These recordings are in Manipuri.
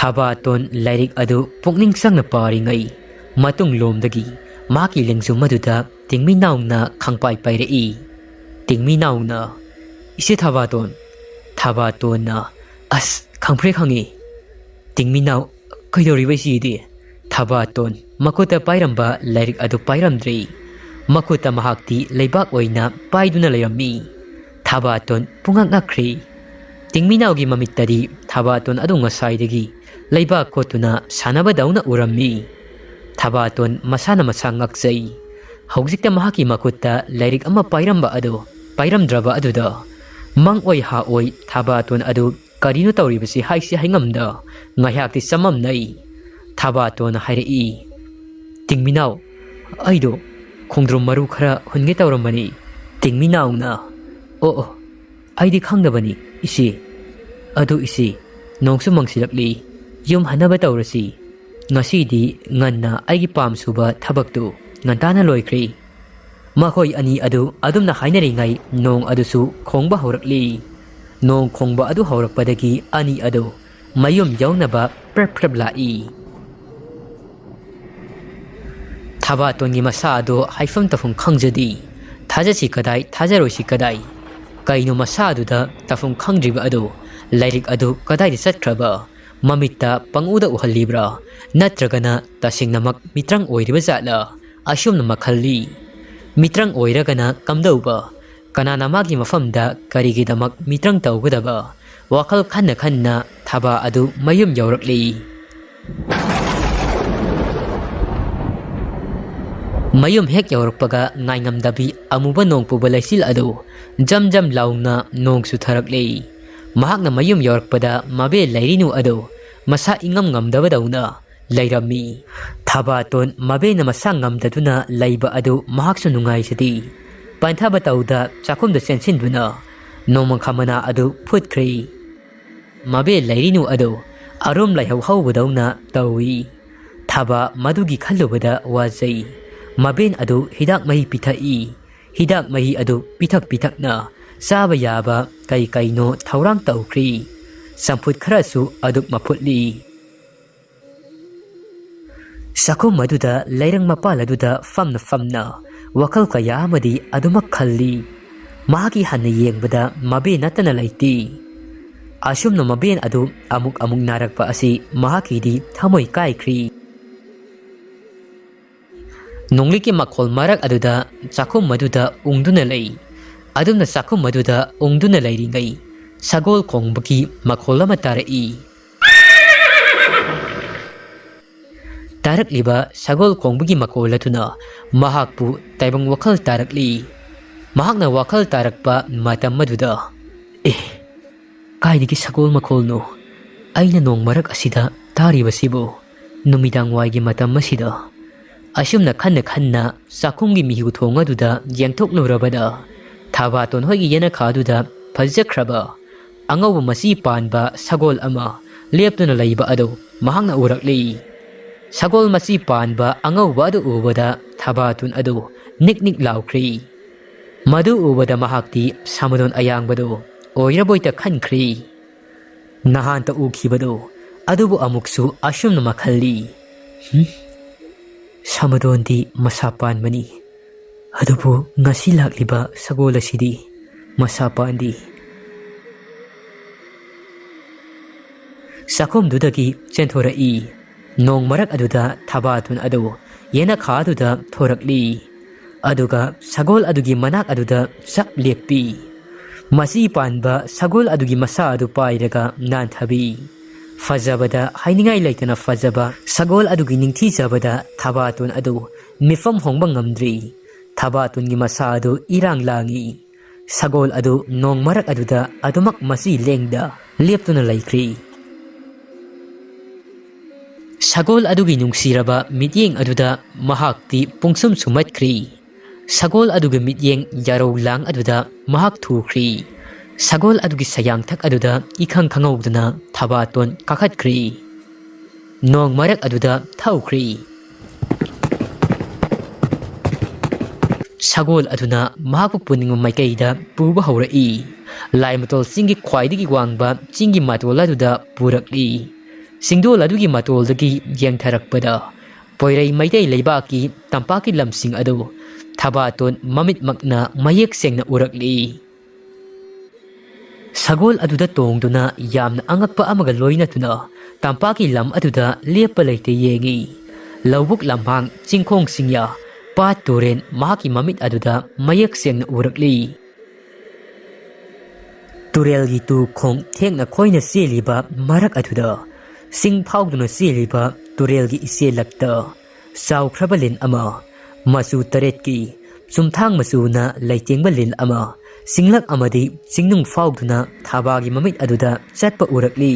Thabaton lairik adu pukning sangna paringai matung lomdagi maki lengsu maduda tingmi nauna khangpai pairei tingmi nauna ise Thabaton na as khangpre khangi tingmi naw kaidori baisidi Thabaton makuta pairamba lairik adu pairamdri makuta mahakti leibak oina paiduna layammi Thabaton pungak ngakri tingmi nawgi mamittadi Thabaton adu ngasaidagi leibak kotuna sanaba dauna urammi Thabaton masana masang ngakjai hawjikta mahaki makutta lairik ama pairamba adu pairamdraba aduda mang oi ha oi Thabaton adu karino tawribasi haisi haingamda ngayakti samam nai Thabaton hairei tingminaw aido khongdrum maru khara hunge tawramani tingminaw na o aidi khangdabani isi adu isi nongsu mangsilakli yum hanaba tawrasi ngasidi nganna aigi pamsuba thabaktu ngantana loikri makhoi ani adu adumna hainari nong adusu khongba horakli nong khongba adu horakpadagi ani adu mayum yawnaba prabla-i Thabatongi masa adu haifam tafung khangjadi thajasi kadai thajaroisi kadai kaino masa aduda tafung khangdriba adu lairik adu kadai satkraba mamitta panguda uhalibra natragana tasingnamak mitrang oiriba zatla asumna makhalli mitrang oiragana kamdauba kanana magi mafamda karigidamak mitrang tawgadaba wakal khanna thaba adu mayum yawrakli mayum hek yawrakpaga ngaingamdabi amuba nongpuba laisil adu jam launa nongsu tharakli mahakna mayum yawrakpada mabe lairinu adu masa ingam ngamdabadauna lairami Thabaton mabe na masa ngamdaduna laiba adu mahaksu nungaisadi panthaba tawda chakumda sensinduna nomang khamana adu phutkri mabe lairinu adu arom laihau hawbadauna tawi thaba madugi khallubada wajai maben adu hidak mahi pithai hidak mahi adu pithakna saba yaba kaino thaurang tawkri samput kharasu aduk maputli sakum maduda lairang mapal aduda famna wakal kaya amadi adumak khalli mahaki hanna yengbada mabe natana laiti asumna maben adu amuk narakpa asi mahaki di thamoi kaikri nongliki makhol marak aduda sakum maduda ungduna lei adumna sakum maduda ungduna lairingai sagol khongbaki makhol ama tarai tarakliba sagol khongbagi makhol atuna mahakpu taibang wakal tarakli mahakna wakal tarakpa matam maduda kaidigi sagol makholno aina nong marak asida taribasibo numidang waigi matam masida asumna khanna sakumgi mihu thongaduda yengthoklurabada Thabaton hoigi yena khaduda phajakraba angawba masi panba sagol ama leptuna laiba adu mahangna urakli sagol masi panba angawba adu ubada Thabaton adu nik laukri madu ubada mahakti samadon ayangbado oiraboita khankri nahanta ukhibado adubu amuksu asumna makhalli Samadondi masapan mani adubu ngasi lakliba sagol asidi masapandi sakum dudagi chenthora-i nong marak aduda Thabaton adu yena khaduda thorakli aduga sagol adugi manak aduda sap leppi masi panba sagol adugi masa adu pairaga nanthabi fajabada hainingai laitana fajaba sagol adugi ningthi jabada Thabaton adu mifam hongbang ngamdri Thabatongi masa adu irang langi sagol adu nong marak aduda adumak masi lengda leptuna laikri sagol adugi nungsiraba mityeng aduda mahakti pungsum sumatkri sagol adugi mityeng yarau lang aduda mahak thukri sagol adugi sayang thak aduda ikhang khangawduna Thabaton kakhatkri nong marak aduda thaukri sagol aduna mahakpu puning maikaida puba haurai laimatol singi khwaidigi wangba chingi matol aduda purakli singdol adugi matoldagi yengtharakpada poirei maitei leibaki tampaki lamsing adu Thabaton mamit makna mayek sengna urakli sagol aduda tongduna yamna angakpa amaga loina tuna tampaki lam aduda lepa leite yengi lawbuk lamhang chingkhong singya pa turen mahaki mamit aduda mayek sengna urakli turel gi tu khong thengna khoina seliba marak aduda sing phauduna seliba turel gi iselakta saw khrabalin ama masu taret ki sumthang masu na laitengbalin ama singlak amadi singnung fauduna thabagi mamit aduda chatpa urakli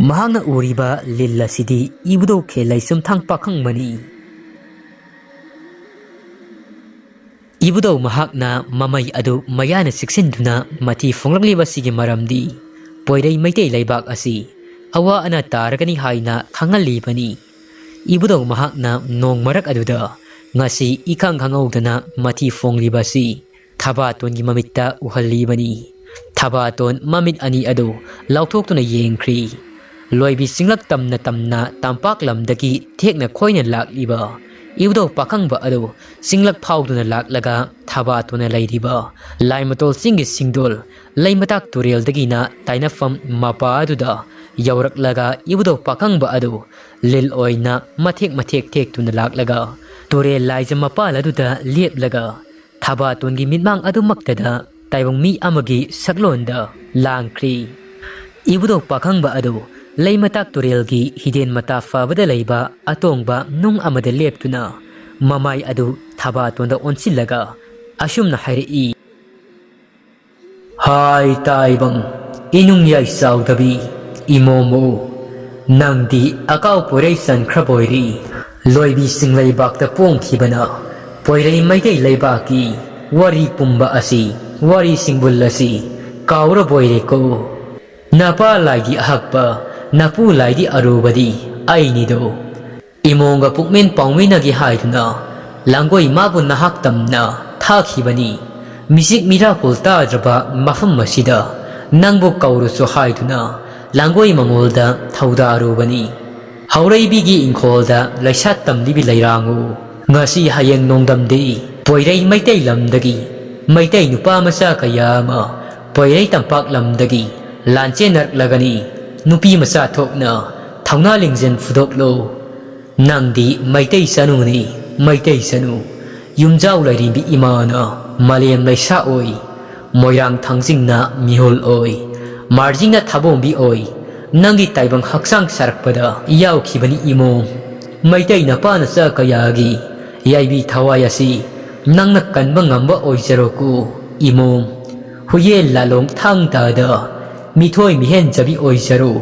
mahangna uriba lilla sidi ibudo khelai sumthang pakhang mani ibudo mahakna mamai adu mayana siksinduna mati fonglakli basigi maramdi poirei maitei laibak asi awa ana taragani haina khangali bani ibudo mahakna nong marak aduda ngasi ikang khangaudana mati fonglibasi Thabaton gi mamitta uhalibani Thabaton mamit ani adu lauthokuna yengkhri loibi singlak tamna tampak lamdagi thekna khoina lakliba ibudo pakhangba adu singlak phauduna laklaga Thabatona leiriba laimatol singi singdol laimatak tureldagi na tainafam mapa aduda yawraklaga ibudo pakhangba adu lil oina mathek thek tuna laklaga turel laija mapal aduda leplaga Thabaton gi mitmang adumaktada taibong mi amagi saklonda langkhri ibudo pakhangba adu leimatak turel gi hiden mata fabada leiba atongba nung amada leptuna mamai adu Thabatonda onsilaga asumna hairi hai taibang inung yai saudabi imomo nangdi akaw porei san khraboiri loibi singlei bakta pongkhibana poirei maitei leibaki wari pumba asi wari singbul asi kaura boire ko napa laigi ahakpa napu laigi arubadi ainido imonga pukmen pangwinagi haiduna langoi mabu nahak tamna thakhibani misik mira pulta draba mafam masida nangbo kaurusu haiduna langoi mangolda thauda arubani haureibigi inkholda laisat tamlibi leirangu ngasi hayeng nongdamdi poirei maitei lamdagi maitei nupa masa kayama poirei tampak lamdagi lanchenak lagani nupi masa thokna thauna lingzen fudoklo nangdi maitei sanuni maitei sanu yumjau lairibi imana malem laisa oi moirang thangjingna mihol oi marjingna thabombi oi nangi taibang haksang sarakpada yaukhibani imo maitei napana sa kayagi yaibi thawayasi nangna kanba ngamba oijaroku imom huye lalong thangtada mithoi mihen jabi oijaro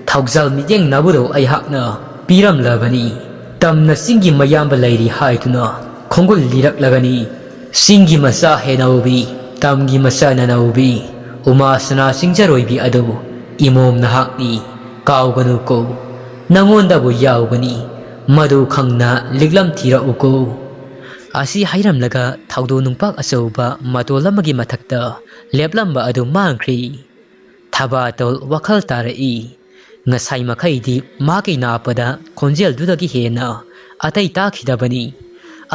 thaujal mijeng nabudo aihakna piram labani tamna singi mayamba lairi haituna khongul lirak lagani singi masa henaubi tamgi masa nanaubi umasana singjaroibi adu imom nahakni kauganu ko nangonda bu yaugani madu khangna liglam thira uko asi hairamlaga thaudo nungpak asauba matolamagi mathakta leplamba adu mangkhri Thabatol wakhal tarai ngasai makhaidi maki napada khonjel dudagi hena atai takhidabani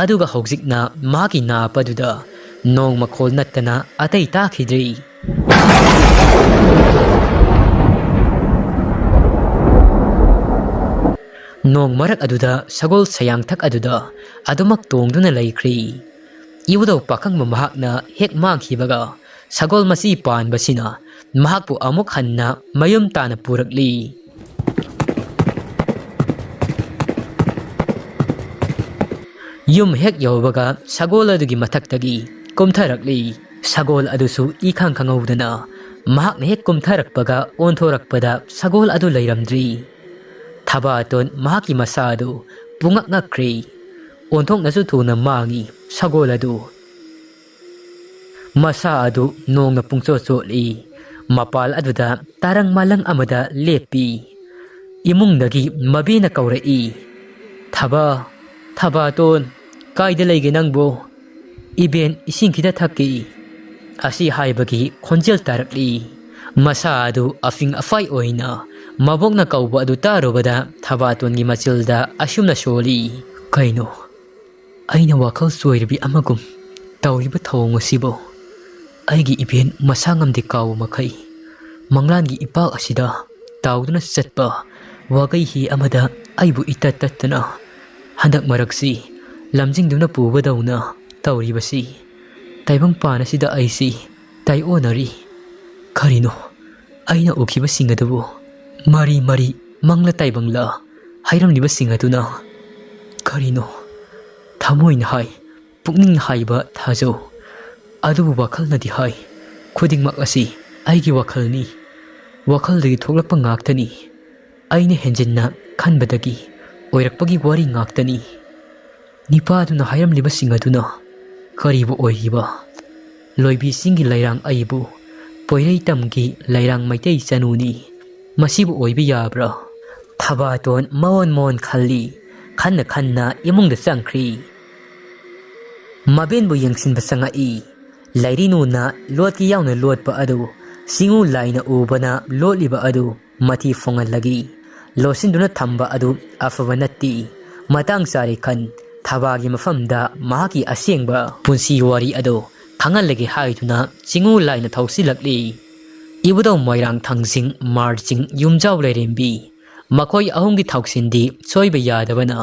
aduga hojikna maki napaduda nong makhol nattana atai takhidri nong marak aduda sagol sayang thak aduda adumak tongduna laikri ibudo pakhang mahakna hek mangkhibaga sagol masi pan basina mahakpu amuk hanna mayum tana purakli yum hek yawbaga sagol adugi mathaktagi kumtharakli sagol adusu ikhang khangaudana mahakna hek kumtharakpaga onthorakpada sagol adu leiramdri Thabaton mahaki masadu pungak ngakri onthok nasu thuna mangi sagol adu masa adu nong na pungcho choli mapal aduda tarang malang amada lepi imung nagi mabina kaurai Thabaton kaida leige nangbo iben ising kita thaki asi haibagi khonjel tarakli masa adu afing afai oina Mabokna kauba adu tarubada Thabatongi machilda asumna soli. Kaino aina wakal soirbi amagum tawriba thawng asibo aigi event masangamdi kaw makai manglangi ipak asida tawduna satpa wagai hi amada aibu itatatna handak maraksi lamjingduna pubadawna tawribasi taibang pana sida aisi tai onari karino aina ukiba singadabu mari mangla taibangla hairamliba singaduna karino thamoina hai pukning haiba thajo adubu wakhalnadi hai khudingmak asi aigi wakhalni wakaldagi thoklakpa ngaktani aina henjinna khanbadagi oirakpagi wari ngaktani nipaduna hairamliba singaduna karibu oiba loibi singi lairang aibu poirei tamgi lairang maitei chanuni masibu oibi yabra Thabaton mon khalli khanna imungda changkhri Maben bu yangsin basanga i lairinu na lotki yauna lotpa adu singu laina ubana lotliba adu mati fongal lagi losinduna thamba adu afabanati matang sari khan thabagi mafamda mahaki asengba punsi wari adu thangal lagi haiduna singu laina thausilakli ibudo moirang thangsing marching yumjaw lerembi makoi ahungi thausindi soiba yadabana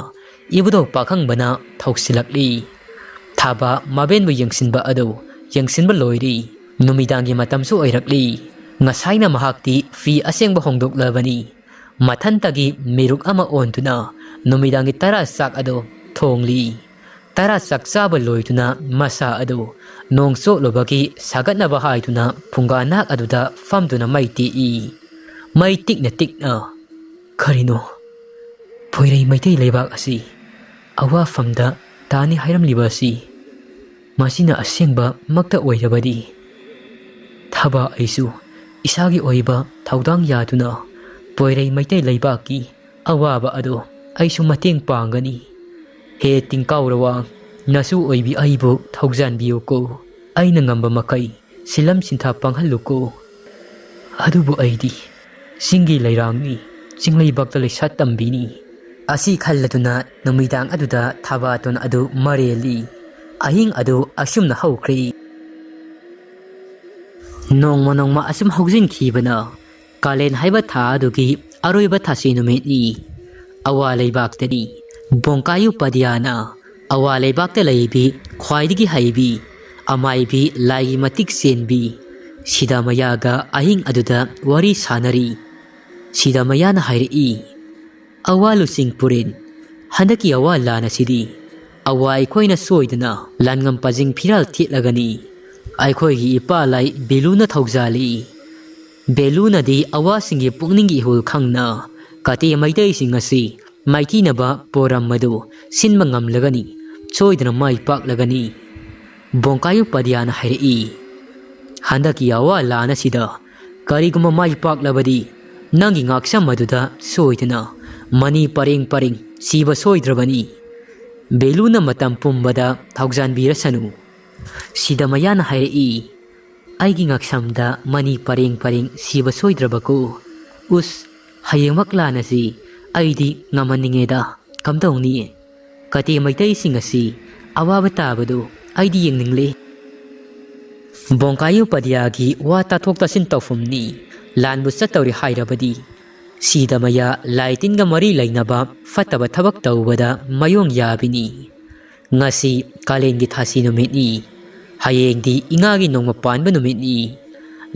ibudo pakhang bana thausilakli Thaba maben bu yangsinba adu yangsinba loiri numidangi matamsu oirakli ngasaina mahakti fi asengba hongdoklabani mathantagi miruk ama ontuna numidangi tara sak adu thongli tara sak chaba loituna masa adu nongso lobagi sagatna bahaituna phunganak aduda famduna maiti i maitikna karino poirei maitei leibak asi awa famda tani hairam libasi masina asengba makta oirabadi thaba aisu isagi oiba thaudang yaduna poirei maitei leibaki awaba ado aisu mateng pangani he tingkawrawa nasu oibi aibu thaujan biyoko aina ngamba makai silam sintha panghalluko adubu aidi singi lairangni singlei bakta leisat tambini asi khalladuna numidang aduda Thabaton adu mareli ahing adu asumna haukhri nongma asum haujin khibana kalen haiba tha adugi aroiba thasi numeni awa leibaktani bongkayu padiana awa leibakta leibi khwaidigi haibi amaibi laigi matik senbi sidamayaga ahing aduda wari sanari sidamayana hairi awalu singpurin handaki awala na sidi awa aikhoina soidana langam pajing phiral thitlagani aikhoi gi ipa lai beluna thaujali beluna di awa singi pukningi hul khangna kati maitei singasi maithina ba poram madu sinma ngamlagani soidana mai pak lagani bongkayu padiana hairi handaki awala na sida kariguma mai pak labadi nangi ngaksam maduda soidana mani paring siba soidrabani beluna matam pumbada thaujan birasanu sidamayana hairi aigi ngaksamda mani paring siba soidrabako us hayengmakla nasi aidi ngamaningeda kamdawni kati maitei singasi awaba tabadu aidi yengningle bongkayu padiagi wa tathok tasin tawfumni lanbu satawri hairabadi sidamaya laitinga mari lainaba fataba thabak tawbada mayong yabini ngasi kalengi thasi numeni hayengdi ingagi nongma panba numeni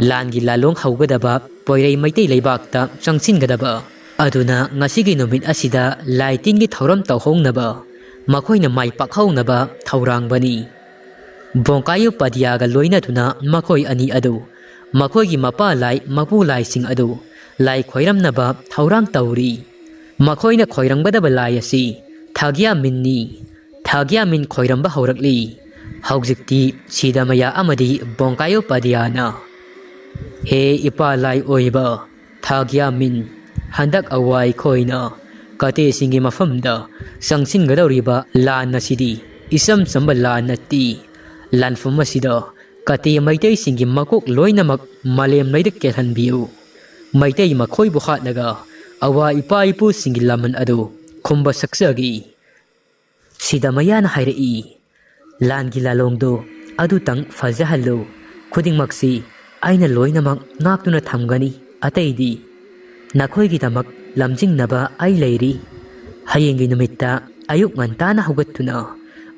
langi lalong haugadaba poirei maitei leibakta changsingadaba aduna ngasigi numit asida laitingi thoram tawhongnaba makhoina mai pakhawnaba thaurangbani bongkayu padiaga loina tuna makhoi ani adu makhoigi mapa lai mapu lai sing adu lai khoiramnaba thaurang tawri makhoina khoirangbadaba lai asi thagya min khoiramba haurakli haujikti sidamaya amadi bongkayu padiana he ipa lai oiba thagya min handak awai khoina kate singi mafamda sangsingadawriba lan nasidi isam samba lan natti lanfum asida kate maitei singi makok loinamak malem laida kelhanbiu Maitai Makoi Buhatnaga, Awa Ipa Ipu Singilaman Adu, Kumba Saksagi. Sidamayan Hairi, Langi Lalongdo, Adu Tang Fazahalo, Kuding Maxi, Aina Loinamak, Naktuna Tamgani, Ataidi, Nakoi Gitamak, Lamjing Naba, Ay Lairi, Hayengi Numita, Ayuk Mantana Hugatuna,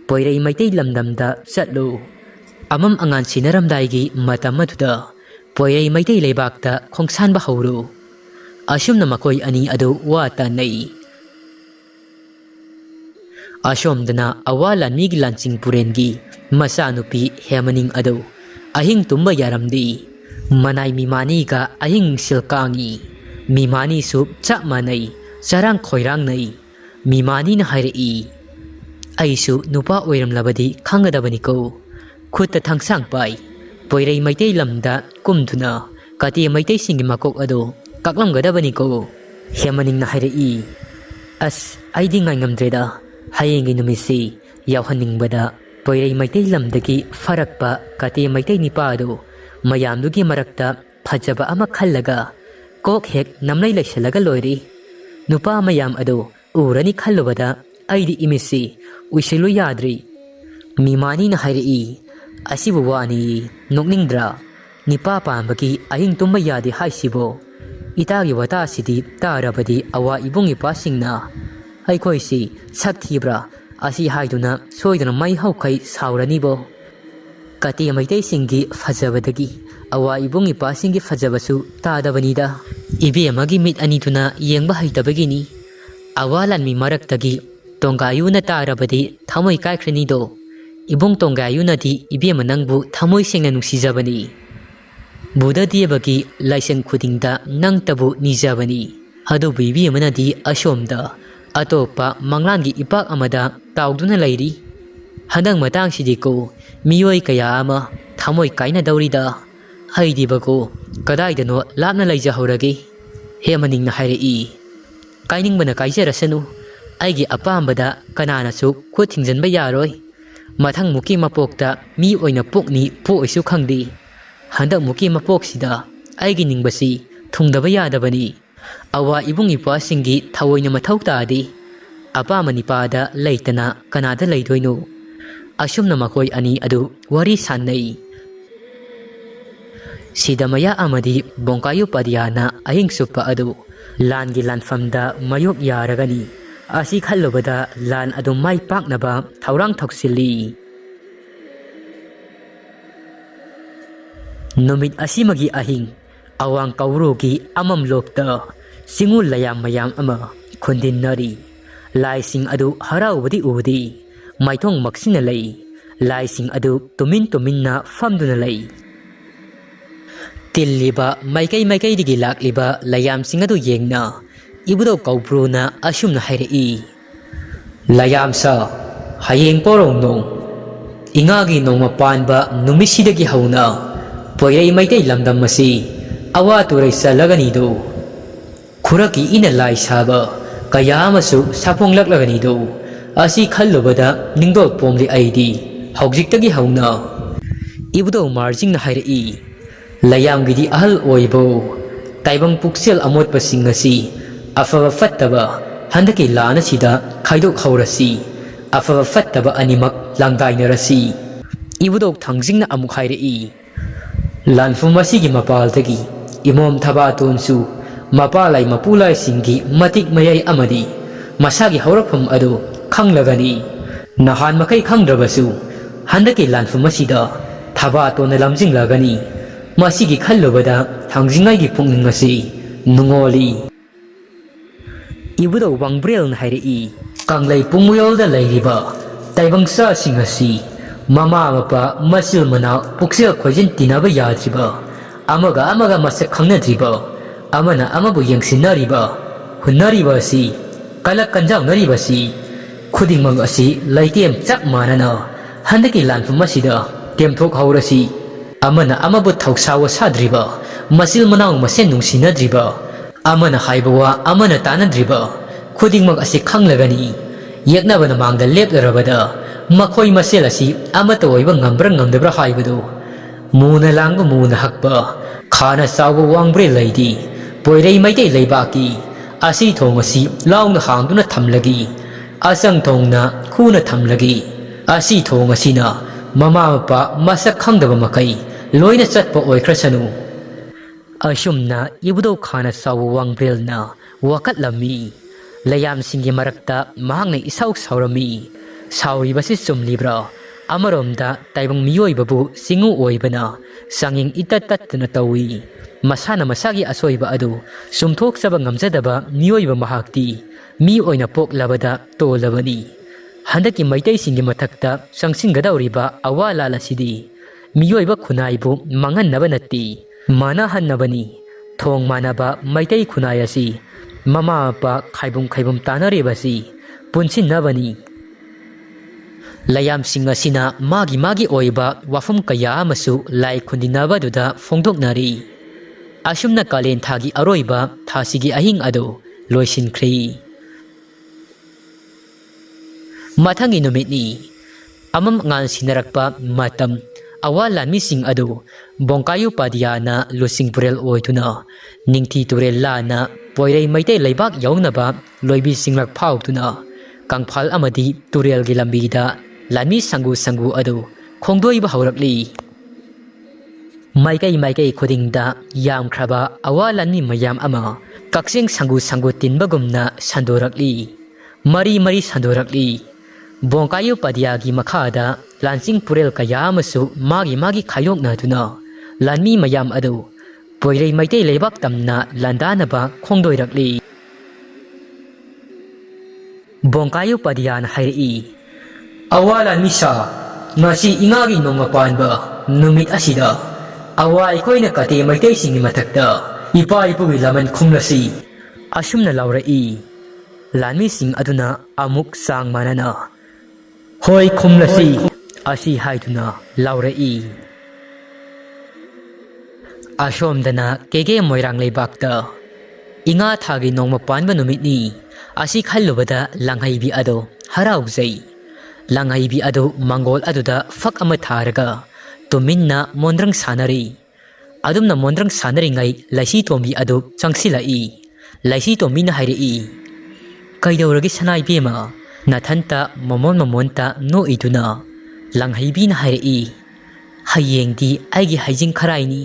Poirei Maitai Lamdamda, Satlo, Amam Angan Sinaram Daigi, Matamatuda, Poirei Maitai Lebakta, Kongsan Bahoro, Ashum Namakoi Ani Adu, Wata Nai. Ashom dana awala nig lansing purengi, Masanupi Hemaning Adu, Ahing Tumba Yaramdi, Manay Mimani ka Ahing Silkangi, Mimani Sup Chak Manay, Sarang Koirang Nai, Mimani na Hairi. Aisu Nupa Oiram Labadi, Kangadabaniko, Kuta Tangsang Pai, Poirei Maitei Lamda, Kumtuna, Kati Maitei Singimakok Adu, Kaklam Gadabaniko, Hemaning na Hairi. As, Aidi Ngamdreda. Hayengi numisi, Yauhaning Bada, Poirei Maitei Lamdaki, Farakpa, Kati Maitei Nipado, Mayamdugi Marakta, Pajaba Ama Kalaga, Kok Hek Namlay Laksalaga Lori, Nupa Mayam Ado, Urani Kalubada, Aidi Imisi, Wishilu Yadri, Mimani na Hairi, Asibuwani, Nokningdra, Nipa Pambaki, Ahing Tumbayadi Haisibo, Itagi Wata City, Tarabadi, Awa Ibungi Passing na. Aikoisi, Saktibra, Asi Haiduna, Soidana Mai Haukai, Sauranibo. Kati Maitei Singi, Fazabadagi, Awa Ibungi Passingi Fazabasu, Tadavanida. Ibi Amagi Mit Anituna, Yang Bahaitabagini. Awalan mi Maraktagi, Tongayuna Tarabadi, Tamoi Kaikranido. Ibung Tongayuna di Ibi Manangbu, Tamoi Singanung Sizabani. Buddha Diabagi, Laisen Kudingda, Nang Tabu Nizabani. Hado Bibi Manadi, Ashomda. Atopa Manglangi Ipak Amada, Tauduna Lairi. Hadang Matang Sidiko, Mioi Kayama, Tamoi Kaina Daurida. Haidi Bago, Kadaidano, Labna Laija Horagi. Hemaning na Hairi. Kaining Bana Kaisarasanu. Aigi Apambada, Kanana Suk, Kutingzan Bayaroi. Matang Muki Mapokta, Mi Oina Pukni, Po Isukangdi. Handak Muki Mapoksida, Aigi Ningbasi, Tungdabayadabani. Awa Ibung Ipa Singi, Tawoina Matauta Adi. Apa Manipada, Laitana, Kanada Laitoino. Ashum Namakoi Ani Adu, Wari Sanai. Sidamaya Amadi, Bonkayo Padiana, Ahing Supa Adu. Langi Lanfamda, Mayok Yaragani. Asi Kalobada, Lan Adu Mai Paknaba, Taurang Toksili. Numit Asimagi Ahing. Awang Kaurugi, Amam lokta. Singul Layam Mayam Ama, khundinnari. Lai Sing Adu Harawadi Udi. Maitong Maksinalay. Lai Sing Adu Tumin Tuminna Famdunalay. Tilliba Maikay Digi Lakliba Layam Sing Adu Yengna. Ibudo Kaubruna Ashumna Hairi. Layam sa Hayeng Porong Nong. Ingagi Nong Mapanba Numisidagi Hauna. Poirei Maitay Lamdam Masi. Awa Turay sa Laganido. Kuraki ina lai saba, kaya masu sapong laklaganido. Asi Kalubada, Ningdol Pomli Aidi, Haujiktagi Hauna. Ibudo Marjing na Hairi. Layam Gidi Ahal Oibo. Taibang Puksel Amot Pasingasi. Afava Fataba, Handaki Lana Sida, Kaidok Haurasi. Afava Fataba Animak, Langday Narasi. Ibudo Tangjing na Amuk Hairi. Lanfumasigi Mapaltagi. Imom Thabaton su. Mapalay Mapulay Singi Matik Mayay Amadi Masagi Haurapam Adu Kanglagani Nahan Makay Kangrabasu Handaki Lanfumasida Thabaton na Lamjing Lagani Masigi Kalubada Tangjingay Gipung Ngasi Nungoli Ibudo Wangbril na Hairi Kanglay Pumuyol da Layriba Taibang sa Singasi Mama Mapa Masil Mana Puksel Kwajin Tinaba Yadriba Amaga Masak Kangnadriba Amana Amabu Yangsinariba, Hunariba si, Kalak Kanjang Nariba si, Kuding Mang Asi, Laitiem Chak Manana, Handaki Lanfumasida, Temtok Haurasi, Amana Amabu Tausawa Sadriba, Masil Manang Masenung Sinadriba, Amana Haibawa, Amana Tanadriba, Kuding Mang Asi Kanglagani, Yaknaba Namang the Lep Rabada, Makoi Maselasi, Amatoiba Ngambrang Ngamdabra Haibado, Muna Langba Muna Hakba, Kana Sawa Wangbre Lady. poirei maitei leibaki asi thong asi launa hangduna thamlagi asang thongna khuna thamlagi asi thong asina mama mapa masak khangdaba makai loina chatpa oikrasanu asumna ibudo khana sawu wangbrilna wakat lami layam singi marakta mahangna isau saurami sauri basi sumlibra amaromda taibang miyoi babu singu oibana sanging itatatna tawi masana masagi asoiba adu sumthok saba ngamjadaba miyoi ba mahakti mi oina pok labada tolabani handaki maitai singi mathakta sangsingadawriba awala lasidi miyoi ba khunaibu mangan nabanati mana hannabani thong manaba maitai khunayasi mama pa khaibum tanare basi punsin nabani layam singa sina magi oiba wafum kaya amasu lai khundinnaba duda phongdoknari asumna kalen thagi aroiba thasigi ahing ado loisinkhri mathangi numitni amam ngal sinarakpa matam awalan mising ado bongkayu padiana lusing purel oituna ningthi turel lana poirei maitei leibak yaunaba loibi singrak phautuna kangphal amadi turel gi lambida lami sangu ado khongdoi ba haurakli maikai khudingda yam khraba awalan mi mayam ama kaksing sangu tinbagumna sandorakli mari sandorakli bongkayu padiagi makhada lansing purel kaya amasu magi khayokna tuna lanmi mayam ado poirei maitei leibak tamna landanaba khongdoirakli bongkayu padian hairi awalan misa ngasi ingagi nongmapanba numit asida awa ikoina kate maitai singi mathakta ipa ipugi laman khumlasi asumna laurai lanmi sing aduna amuk sang manana hoi khumlasi asi haiduna laurai asomdana kege moirang leibakta inga thagi nongmapanba numitni asi khallubada langhaibi ado haraujai langhaibi ado mangol aduda fak ama tharaga tuminna mondrang sanari adumna mondrang sanari ngai laisi tombi adu changsilai laisi tomina hairi kaidoragi sanai bema nathanta mamonta no iduna langhaibi na hairi hayengdi aigi haijing kharaini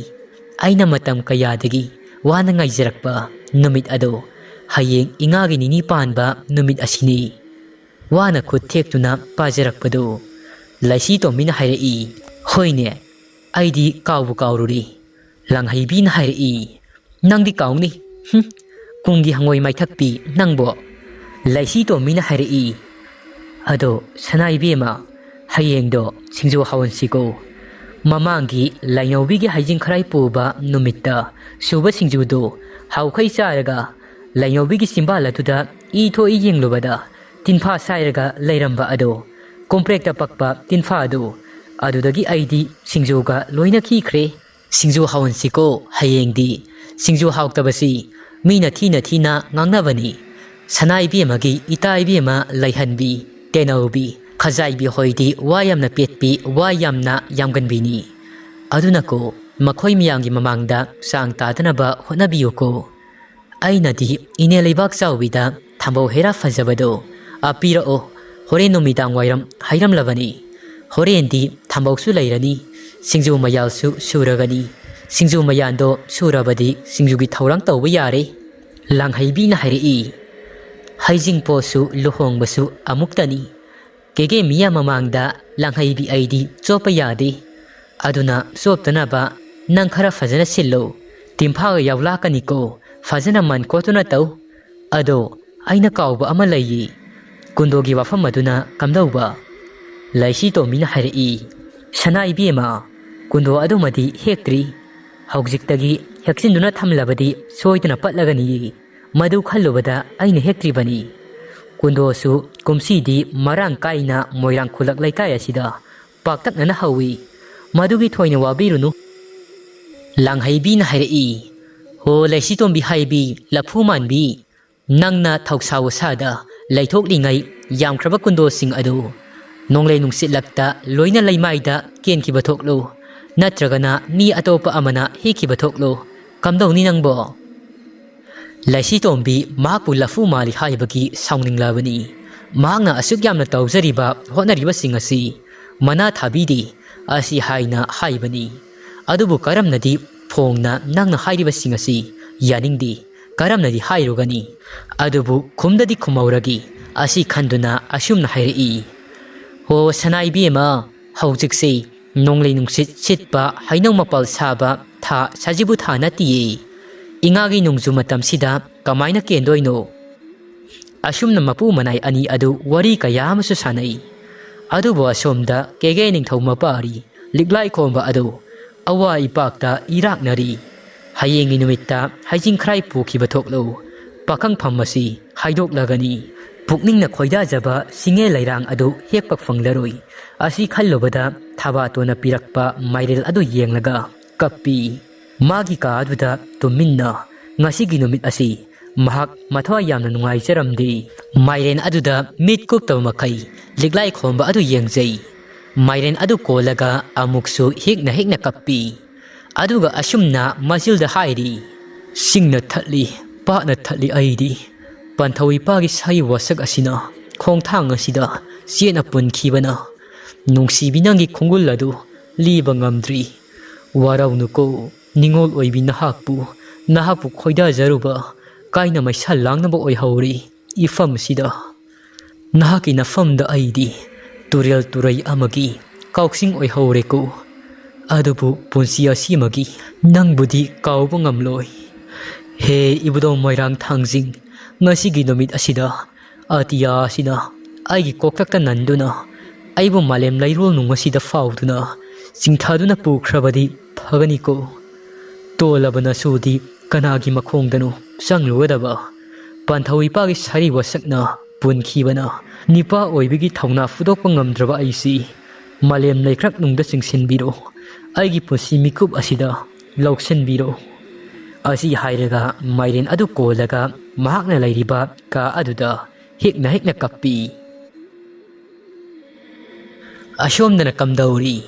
aina matam kayadagi wana ngai jarakpa numit ado hayeng ingagi nini panba numit asini wana khut thektuna pajarakpado laisi tomina hairi hoine aidi kaururi langhaibi na hairi nangdi kauni kungi hangoi maithakpi nangbo laisi tomina hairi ado sanai bema hayengdo singjo hawansiko mamangi lainobigi haijing kharai puba numitta suba singjudo haukhai charaga lainobigi simbala tuda i tho i yenglubada tinpha sairaga leiramba ado komprekta pakpa tinpha ado adudagi aidi singjuga loina khikhre singju hawansiko hayengdi singju hawtabasi mina thina ngangnabani sanai biamagi itai biama laihanbi tenaubi khajai bi hoidi wayamna petpi wayamna yamganbini adunako makhoi miyangi mamangda sang tadanaba honabiyuko ainadi ine leibak chawida thambo hera fajabado apira o hore nomidang wairam hairam labani horendi thamboksu leirani singju mayalsu suragani singju mayando surabadi singjugi thaurang tawba yare langhaibi na hairi haijing posu luhongbasu amuktani kege miya mamangda langhaibi aidi chopa yade aduna soptanaba nang khara fajana sillo timpha yawla kaniko fajana man kotuna taw ado aina kawba ama layi kundogi wafam aduna kamdauba laisi tomina hairi sanai biema kundo adumadi hektri haujiktagi heksinduna thamlabadi soiduna patlagani madu khallubada aina hektri bani kundo su kumsidi marang kaina moirang khulak laikai asida paktaknana hawi madugi thoina wabirunu langhaibi na hairi ho laisi tombi haibi laphu manbi nangna thausaw sada laithoklingai yamkhraba kundo sing adu nonglei nungsit lakta loina leimaida kenkiba thoklo natragana mi atopa amana hekiba thoklo kamdawni nangbo Laitonjam mahakpu lafu mali haibagi saunginglabani. Mahakna asuk yamna tawjariba hotnaribasing asi mana thabidi asi haina haibani. Adubu karamnadi phongna nangna hairibasing asi yaningdi karamnadi hairugani. Adubu khumdadi khumauragi asi khanduna asumna hairi. Ho sanaibi ma haujikse nonglei nungsit sitpa hainau mapal saba tha sajibu tha natiye. Ingagi nungju matam sida kamaina kendoino. Asumna mapu manai ani adu wari kaya amasu sanai. Adu bo asomda kege ningthau mapari liglai khomba adu awa ipakta irak nari. Hayengi numitta haijing khrai pukhiba thoklo pakang phammasi haidok lagani. Pukningna khoida jaba singe lairang adu hekpak phanglaroi. Asi khallobada Thabatona pirakpa Meerel adu yenglaga kappi. Magi ka aduda tuminna ngasigi numit asi mahak mathwa yamna nungai charamdi. Meerel aduda mit kuptaw makai liglai khomba adu yengjai. Meerel adu kolaga amuksu hekna kappi. Aduga asumna masilda hairi. Singna thatli paana thatli aidi. Panthawi pagi sai wasak asina khongthang asida siena punkhibana. Nungsibinangi khungul adu liba ngamdri. Waraunuko ningol oibi nahakpu khoida jaruba kaina maisal langnaba oihauri ifam sida. Nahaki nafamda aidi turel turai amagi kauksing oihaureko. Adubu punsi asimagi nangbudi kauba ngamloi. He ibudo Moirang thangjing ngasigi numit asida atiya asina aigi koktakta nanduna aibu malem lairol nungasida fauduna singthaduna pukhrabadi phaganiko. Tolabana sudi kanagi makhongdanu sanglugadaba. Panthawi pagi sari wasakna punkhibana nipa oibigi thauna fudokpa ngamdraba aisi malem laikrak nungda singsinbiro. Aigi pusi mikup asida lauksenbiro. Asi hairaga Meerel adu kolaga mahakna lairiba ka aduda hekna kappi. Asomdana kamdauri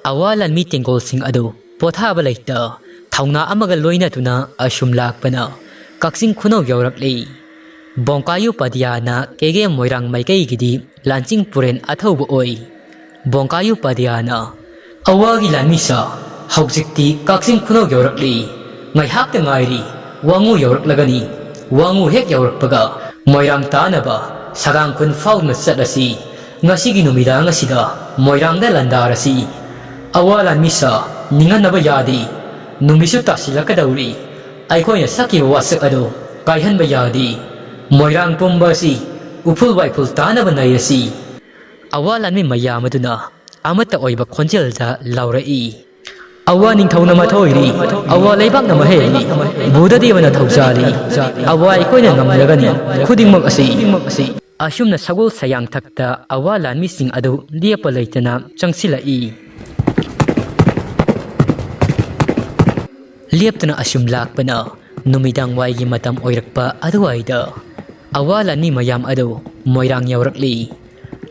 awalan mi tengol sing adu pothaba laita thauna amaga loina tuna asum lakpana kaksing khunau yaurakle. Bongkayu padiana kege Moirang maikai gidi lancing puren athauba oi. Bongkayu padiana awagi lanmisa haujikti kaksing khunau yaurakle. Ngai hakta ngairi wangu yauраklagani. Wangu hek yaurakpaga Moirang tanaba sagang khun fauna chatlasi. Ngasigi numidang asida Moirangda landarasi. Awalan misa ninganaba yadi. Numisu tasilakadauri. Aikhoina sakiba wasak adu kaihanba yadi. Moirang pumbasi upul waipul tanaba nairasi. Awalan mi mayamaduna amata oiba khonjelda laurai. Awa ningthau mathoi awa leibak na maheli budadi wana thaujali awa ikoina ngamlagani khudingmak asi. Asumna sagol sayang thakta awa lanmi sing adu liepa leitana changsilai. Lieptana asum lakpana numidang waigi matam oirakpa aduaida awa lanmi mayam adu Moirang yaurakli.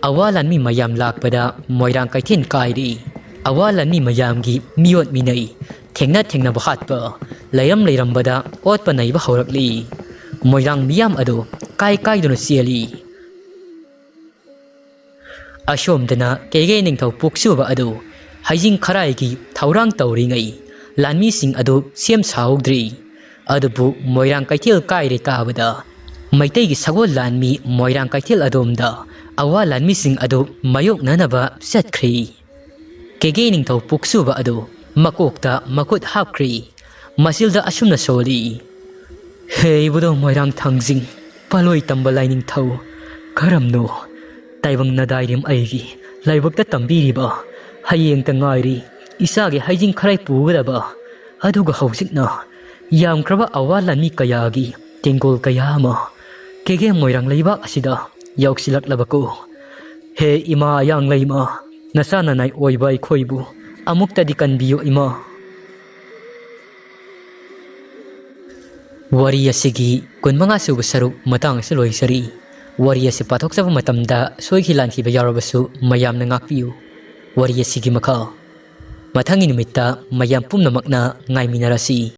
Awa lanmi mayam lakpada Moirang kaithin kairi. Awalan mi mayamgi miyot minay thengna bahatpa layam lairambada otpa naiba haurakli. Moirang miyam adu kai duna siali. Asomdana kege ningthau puksuba adu haijing kharaigi thaurang tauringai lanmi sing adu sem saudri. Adubu Moirang kaithel kaire kabada maitegi sagol lanmi Moirang kaithel adomda awalan mi sing adu mayok nanaba satkhri. Kege ningthau puksuba adu makokta makut hapkri masilda asumna soli. Hey budo Moirang thangjing paloi tambalai ningthau karamno taibang nadairim aigi laibakta tambiriba hayeng ta ngairi isagi haijing kharai pugadaba aduga haujikna yamkraba awalan mi kayagi tengol kayama kege Moirang leibak asida yauksilaklabako. He ima yang leima nasana nai oiba ikhoibu amukta dikanbiyo ima. Wari asigi kunmanga subu saruk matang saloi sari. Wari asi pathok saba matamda soikilan kiba yarabasu mayam na ngakpiyo. Wari asigi makha mathangi numitta mayam pumnamakna ngaiminarasi.